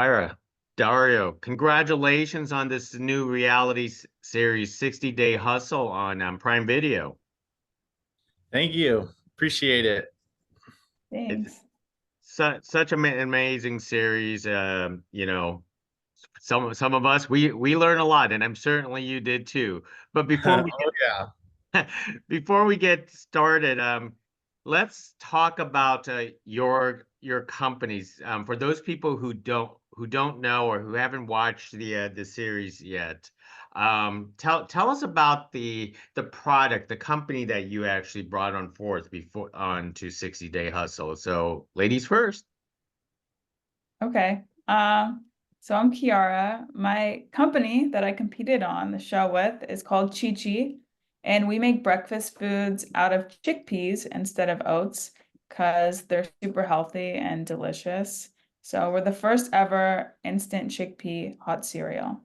Kyra, Dario, congratulations on this new reality series, 60 Day Hustle on Prime Video. Thank you. Appreciate it. It's Thanks. such an amazing series. Some of us we learn a lot, and I'm certainly you did too. But before we Oh, yeah. before we get started, let's talk about your companies. For those people who don't know or who haven't watched the series yet, tell us about the product, the company that you actually brought on forth before on to 60 Day Hustle. So, ladies first. Okay. So I'm Chiara. My company that I competed on the show with is called Chime, and we make breakfast foods out of chickpeas instead of oats because they're super healthy and delicious. So we're the first ever instant chickpea hot cereal.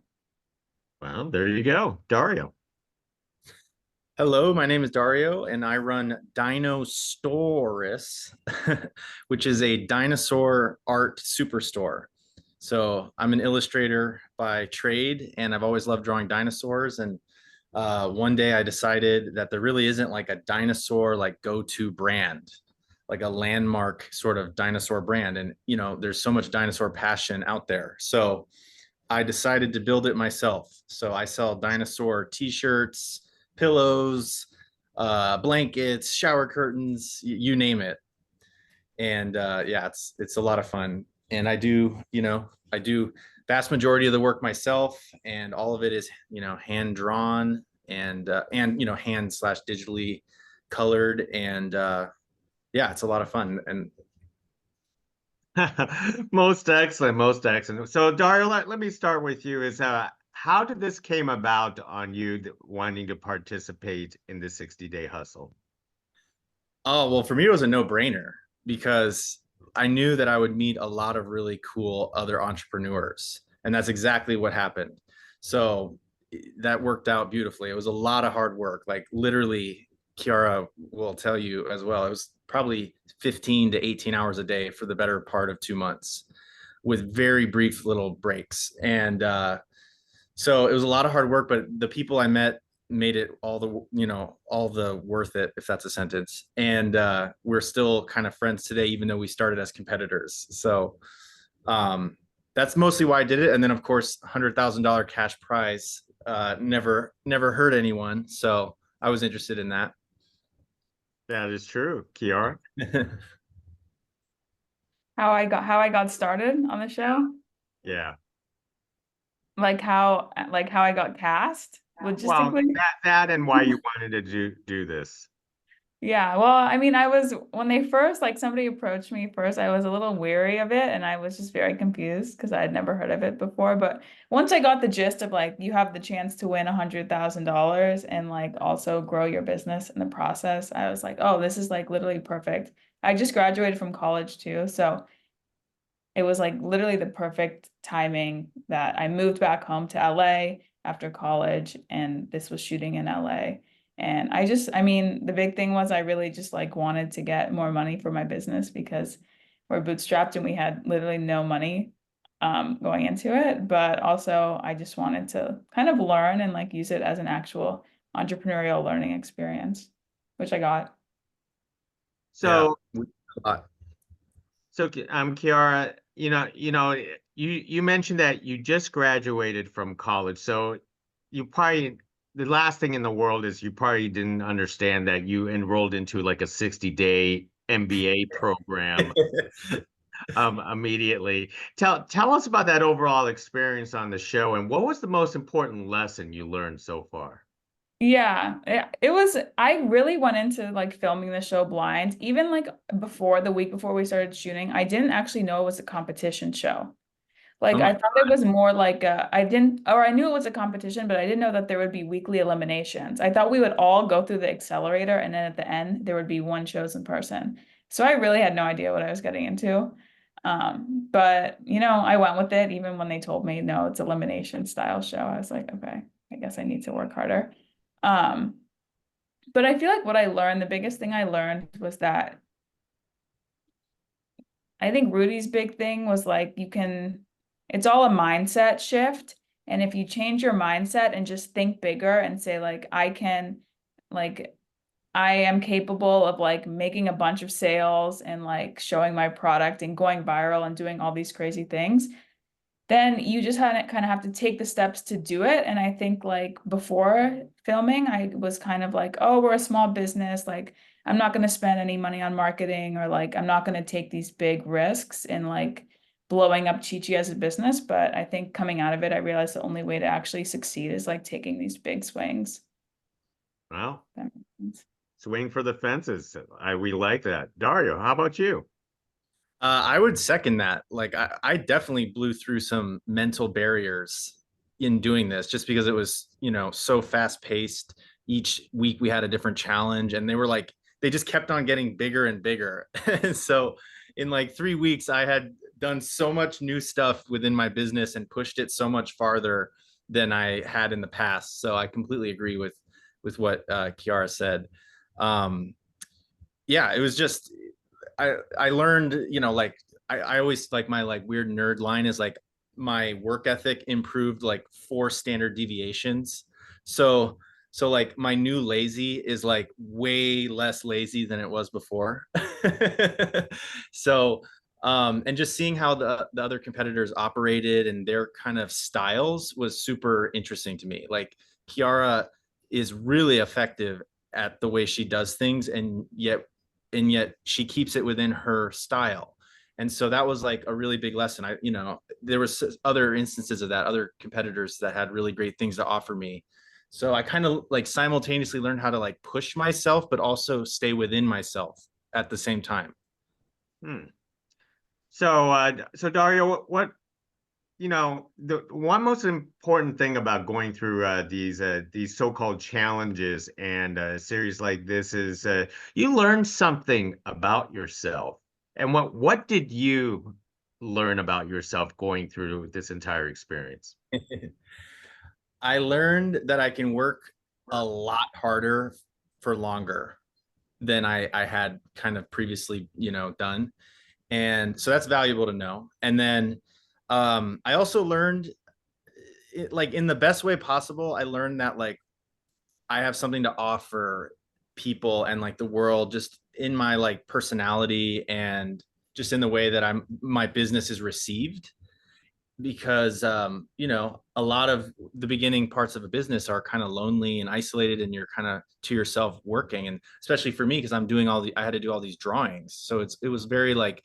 Well, there you go, Dario. Hello, my name is Dario, and I run Dinostorus, which is a dinosaur art superstore. So I'm an illustrator by trade, and I've always loved drawing dinosaurs. And one day I decided that there really isn't like a dinosaur like go-to brand, like a landmark sort of dinosaur brand. And there's so much dinosaur passion out there. So I decided to build it myself. So I sell dinosaur t-shirts, pillows, blankets, shower curtains, you name it. And yeah, it's a lot of fun. And I do vast majority of the work myself, and all of it is hand drawn and hand slash digitally colored. And yeah, it's a lot of fun. And Most excellent, most excellent. So, Dario, let me start with you. How did this came about on you wanting to participate in the 60 Day Hustle? oh, well, for me, it was a no-brainer because I knew that I would meet a lot of really cool other entrepreneurs. And that's exactly what happened. So that worked out beautifully. It was a lot of hard work. Like literally, Chiara will tell you as well. It was probably 15 to 18 hours a day for the better part of 2 months with very brief little breaks. And so it was a lot of hard work, but the people I met made it all the worth it, if that's a sentence. And we're still kind of friends today, even though we started as competitors. So that's mostly why I did it. And then of course, $100,000 cash prize never hurt anyone. So I was interested in that. That is true, Chiara. How I got started on the show? Yeah. Like how I got cast Well, logistically? that and why you wanted to do this. Yeah, well, I mean, when they first, like somebody approached me first, I was a little weary of it and I was just very confused because I had never heard of it before. But once I got the gist of like, you have the chance to win $100,000 and like also grow your business in the process, I was like, oh, this is like literally perfect. I just graduated from college too. So it was like literally the perfect timing that I moved back home to LA after college and this was shooting in LA. And I mean, the big thing was I really just like wanted to get more money for my business because we're bootstrapped and we had literally no money going into it. But also I just wanted to kind of learn and like use it as an actual entrepreneurial learning experience, which I got. So, Yeah. Chiara, you mentioned that you just graduated from college. So you probably the last thing in the world is you probably didn't understand that you enrolled into like a 60-day MBA program immediately. Tell us about that overall experience on the show and what was the most important lesson you learned so far? Yeah, it was, I really went into like filming the show blind. Even like the week before we started shooting, I didn't actually know it was a competition show. Oh Like my I thought it was more like I knew it was a competition, but I didn't know that there would be weekly eliminations. I thought we would all go through the accelerator and then at the end there would be one chosen person. So I really had no idea what I was getting into. But I went with it even when they told me no, it's elimination style show. I was like, okay, I guess I need to work harder. Um, but I feel like what I learned, the biggest thing I learned was that I think Rudy's big thing was like you can it's all a mindset shift. And if you change your mindset and just think bigger and say like, like, I am capable of like making a bunch of sales and like showing my product and going viral and doing all these crazy things, then you just kind of have to take the steps to do it. And I think like before filming, I was kind of like, oh, we're a small business. Like, I'm not going to spend any money on marketing, or like, I'm not going to take these big risks in like blowing up Chi Chi as a business. But I think coming out of it, I realized the only way to actually succeed is like taking these big swings. Well, That makes sense. swing for the fences. We like that. Dario, how about you? I would second that. Like I definitely blew through some mental barriers in doing this, just because it was, so fast paced. Each week we had a different challenge, and they just kept on getting bigger and bigger. And so in like 3 weeks, I had done so much new stuff within my business and pushed it so much farther than I had in the past. So I completely agree with what Chiara said. Yeah, it was just I learned, like I always like my like weird nerd line is like my work ethic improved like 4 standard deviations. So like my new lazy is like way less lazy than it was before. So and just seeing how the other competitors operated and their kind of styles was super interesting to me. Like Chiara is really effective at the way she does things, and yet she keeps it within her style. And so that was like a really big lesson. There was other instances of that, other competitors that had really great things to offer me. So I kind of like simultaneously learned how to like push myself, but also stay within myself at the same time. Hmm. So Dario, the one most important thing about going through these so-called challenges and a series like this is you learn something about yourself. And what did you learn about yourself going through this entire experience? I learned that I can work a lot harder for longer than I had kind of previously, done. And so that's valuable to know. And then I also learned like in the best way possible. I learned that like I have something to offer people and like the world, just in my like personality and just in the way that my business is received. Because a lot of the beginning parts of a business are kind of lonely and isolated, and you're kind of to yourself working. And especially for me, because I had to do all these drawings, so it was very like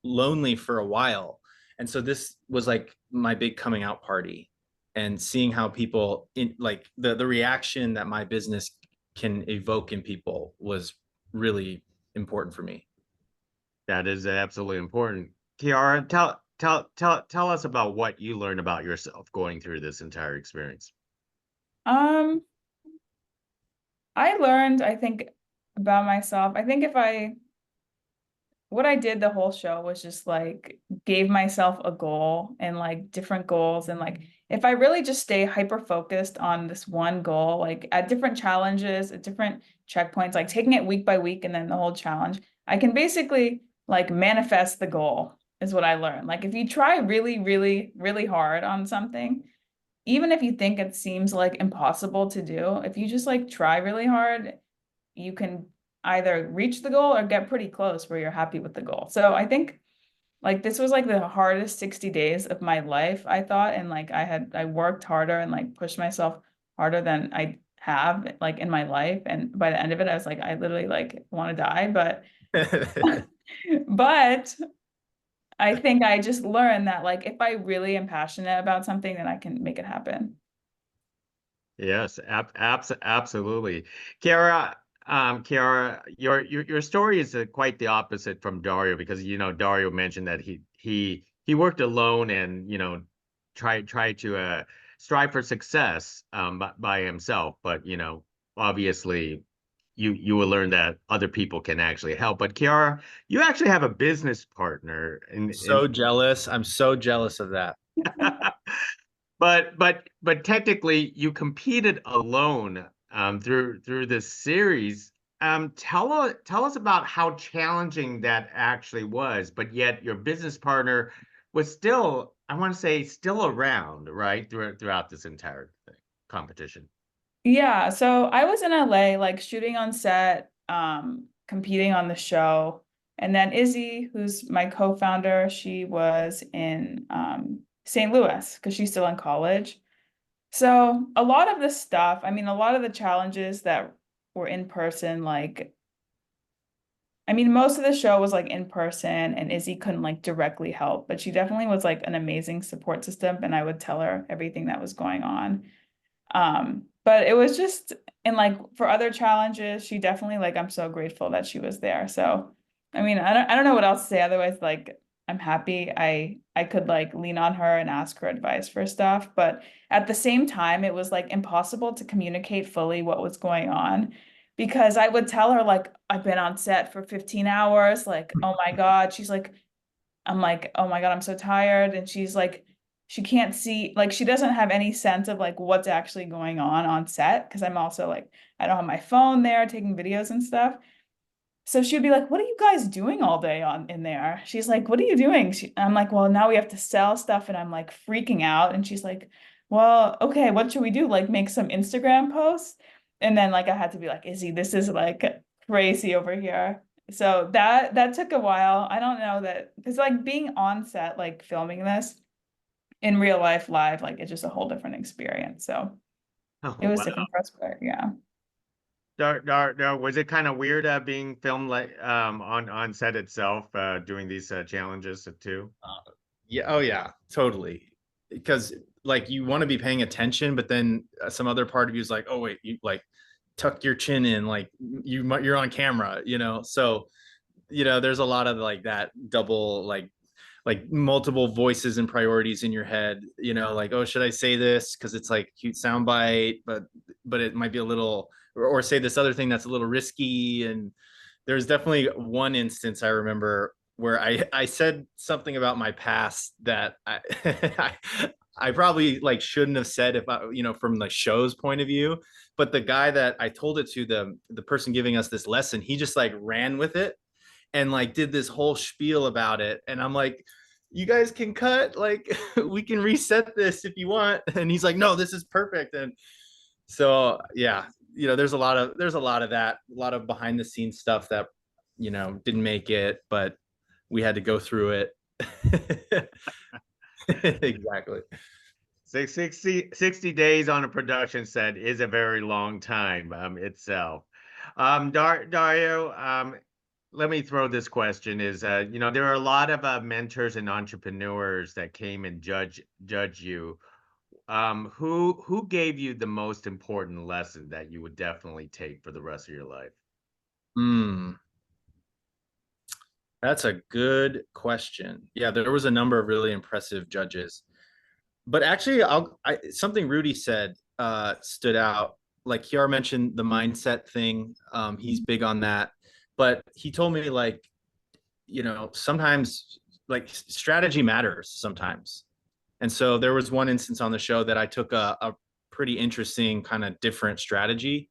lonely for a while. And so this was like my big coming out party, and seeing how people in like the reaction that my business can evoke in people was really important for me. That is absolutely important. Kiara, tell us about what you learned about yourself going through this entire experience. Um, I learned, I think, about myself. I think what I did the whole show was just like gave myself a goal and like different goals. And like, if I really just stay hyper focused on this one goal, like at different challenges, at different checkpoints, like taking it week by week and then the whole challenge, I can basically like manifest the goal, is what I learned. Like, if you try really, really, really hard on something, even if you think it seems like impossible to do, if you just like try really hard, you can either reach the goal or get pretty close where you're happy with the goal. So I think like this was like the hardest 60 days of my life, I thought. And like I worked harder and like pushed myself harder than I have like in my life. And by the end of it, I was like, I literally like want to die. But I think I just learned that like if I really am passionate about something, then I can make it happen. Yes, absolutely. Kiara, your story is quite the opposite from Dario, because Dario mentioned that he worked alone and tried to strive for success by himself, but obviously you will learn that other people can actually help. But Kiara, you actually have a business partner So jealous. I'm so jealous of that. But technically you competed alone through this series. Tell us about how challenging that actually was, but yet your business partner was still, I want to say, still around, right? Throughout this entire competition. Yeah, so I was in LA, like shooting on set, competing on the show. And then Izzy, who's my co-founder, she was in St. Louis because she's still in college. So a lot of the stuff, I mean, a lot of the challenges that were in person, like, I mean, most of the show was like in person and Izzy couldn't like directly help, but she definitely was like an amazing support system and I would tell her everything that was going on. But it was just, and like for other challenges, she definitely like, I'm so grateful that she was there. So, I mean, I don't know what else to say. Otherwise, like, I'm happy I could like lean on her and ask her advice for stuff. But at the same time, it was like impossible to communicate fully what was going on because I would tell her like, I've been on set for 15 hours. Like, oh my God. She's like, I'm like, oh my God, I'm so tired. And she's like, she can't see, like, she doesn't have any sense of like what's actually going on set. Cause I'm also like, I don't have my phone there taking videos and stuff. So she'd be like, what are you guys doing all day on in there? She's like, what are you doing? I'm like, well, now we have to sell stuff. And I'm like freaking out. And she's like, well, okay, what should we do? Like make some Instagram posts. And then like I had to be like, Izzy, this is like crazy over here. So that took a while. I don't know that because like being on set, like filming this in real life live, like it's just a whole different experience. So Oh, it was wow. different for us, but yeah. Was it kind of weird being filmed like on set itself doing these challenges too? Yeah. Oh yeah, totally. Because like you want to be paying attention, but then some other part of you is like, oh wait, you like tuck your chin in, like you're on camera, you know. So there's a lot of like that double like multiple voices and priorities in your head, like, oh, should I say this because it's like cute soundbite, but it might be a little, or say this other thing that's a little risky. And there's definitely one instance I remember where I said something about my past that I probably like shouldn't have said if I, from the show's point of view. But the guy that I told it to, the person giving us this lesson, he just like ran with it and like did this whole spiel about it. And I'm like, you guys can cut, like we can reset this if you want. And he's like, no, this is perfect. And so yeah, there's a lot of that, a lot of behind the scenes stuff that didn't make it, but we had to go through it. Exactly. 60 days on a production set is a very long time itself. Dario, let me throw this question is, there are a lot of mentors and entrepreneurs that came and judge you. Who gave you the most important lesson that you would definitely take for the rest of your life? That's a good question. Yeah, there was a number of really impressive judges. But actually, something Rudy said stood out. Like Chiara mentioned the mindset thing. He's big on that. But he told me like, sometimes like strategy matters sometimes. And so there was one instance on the show that I took a pretty interesting kind of different strategy,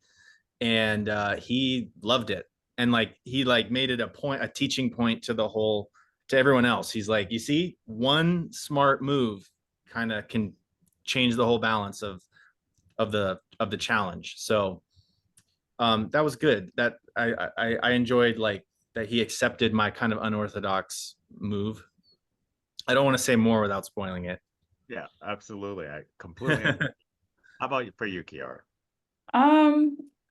and he loved it. And like he like made it a teaching point to everyone else. He's like, you see, one smart move kind of can change the whole balance of the challenge. So that was good. That I enjoyed, like that he accepted my kind of unorthodox move. I don't want to say more without spoiling it. Yeah, absolutely. I completely agree. How about for you, Chiara?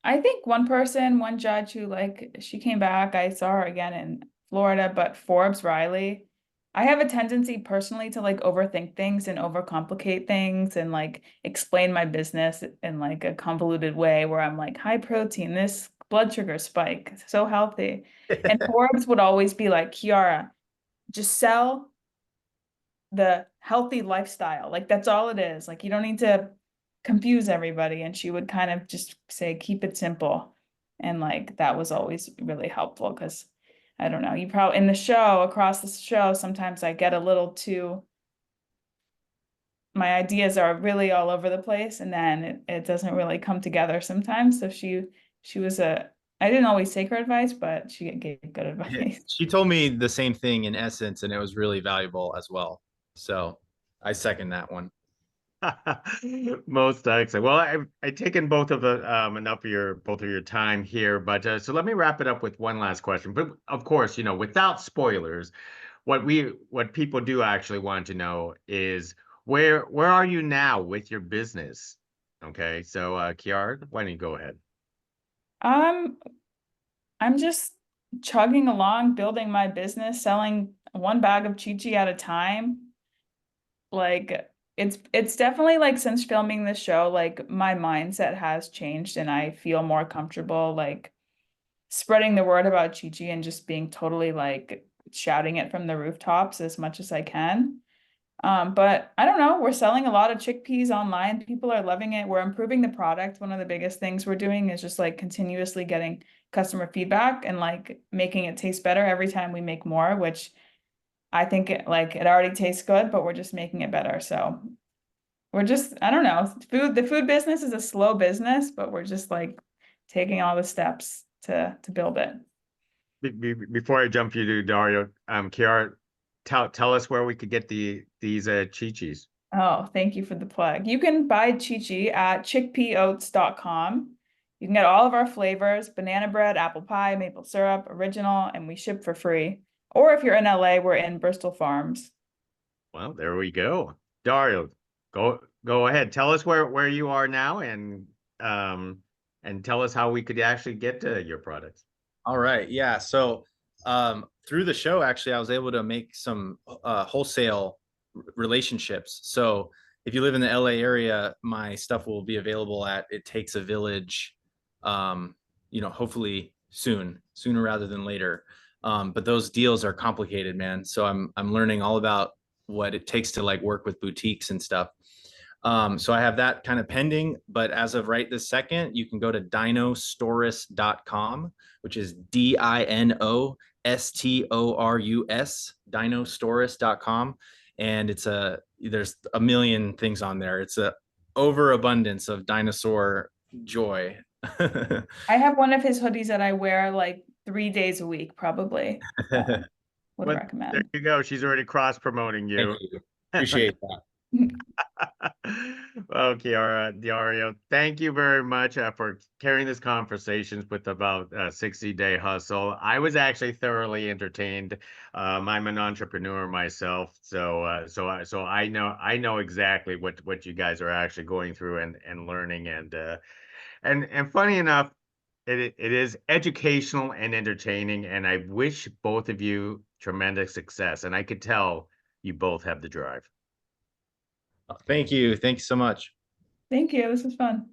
I think one judge who like she came back, I saw her again in Florida, but Forbes Riley. I have a tendency personally to like overthink things and overcomplicate things and like explain my business in like a convoluted way where I'm like high protein, this blood sugar spike, so healthy. And Forbes would always be like, Chiara, just sell the healthy lifestyle. Like that's all it is. Like you don't need to confuse everybody. And she would kind of just say, keep it simple. And like that was always really helpful because I don't know, you probably in the show, across the show, sometimes I get a little too, my ideas are really all over the place and then it doesn't really come together sometimes. So she was I didn't always take her advice, but she gave good advice. She told me the same thing in essence, and it was really valuable as well. So I second that one. Most excellent. Well, I've taken both of the enough of your time here, but so let me wrap it up with one last question. But of course, without spoilers, what people do actually want to know is where are you now with your business? Okay, so Chiara, why don't you go ahead? Um, I'm just chugging along, building my business, selling one bag of Chi-Chi at a time. Like it's definitely like since filming the show, like my mindset has changed and I feel more comfortable like spreading the word about Chi-Chi and just being totally like shouting it from the rooftops as much as I can. But I don't know, we're selling a lot of chickpeas online. People are loving it. We're improving the product. One of the biggest things we're doing is just like continuously getting customer feedback and like making it taste better every time we make more, which I think it already tastes good, but we're just making it better. So we're just, I don't know, the food business is a slow business, but we're just like taking all the steps to build it. Before I jump you to Dario, Chiara, tell us where we could get these Chi-Chis. Oh, thank you for the plug. You can buy Chi-Chi at chickpeaoats.com. You can get all of our flavors, banana bread, apple pie, maple syrup, original, and we ship for free. Or if you're in LA, we're in Bristol Farms. Well, there we go. Dario, go ahead. Tell us where you are now and tell us how we could actually get to your products. All right. Yeah. So through the show, actually, I was able to make some wholesale relationships. So if you live in the LA area, my stuff will be available at It Takes a Village, hopefully sooner rather than later. But those deals are complicated, man. So I'm learning all about what it takes to like work with boutiques and stuff. So I have that kind of pending, but as of right this second, you can go to dinostorus.com, which is DINOSTORUS, dinostorus.com. And there's a million things on there. It's a overabundance of dinosaur joy. I have one of his hoodies that I wear like 3 days a week, probably. So, would But there recommend. you go. She's already cross promoting you. Thank you. Appreciate that. Well, Chiara, Dario, thank you very much for carrying this conversations with about 60-day hustle. I was actually thoroughly entertained. I'm an entrepreneur myself, so I know exactly what you guys are actually going through and learning and funny enough, it is educational and entertaining, and I wish both of you tremendous success. And I could tell you both have the drive. Thank you. Thank you so much. Thank you. This was fun.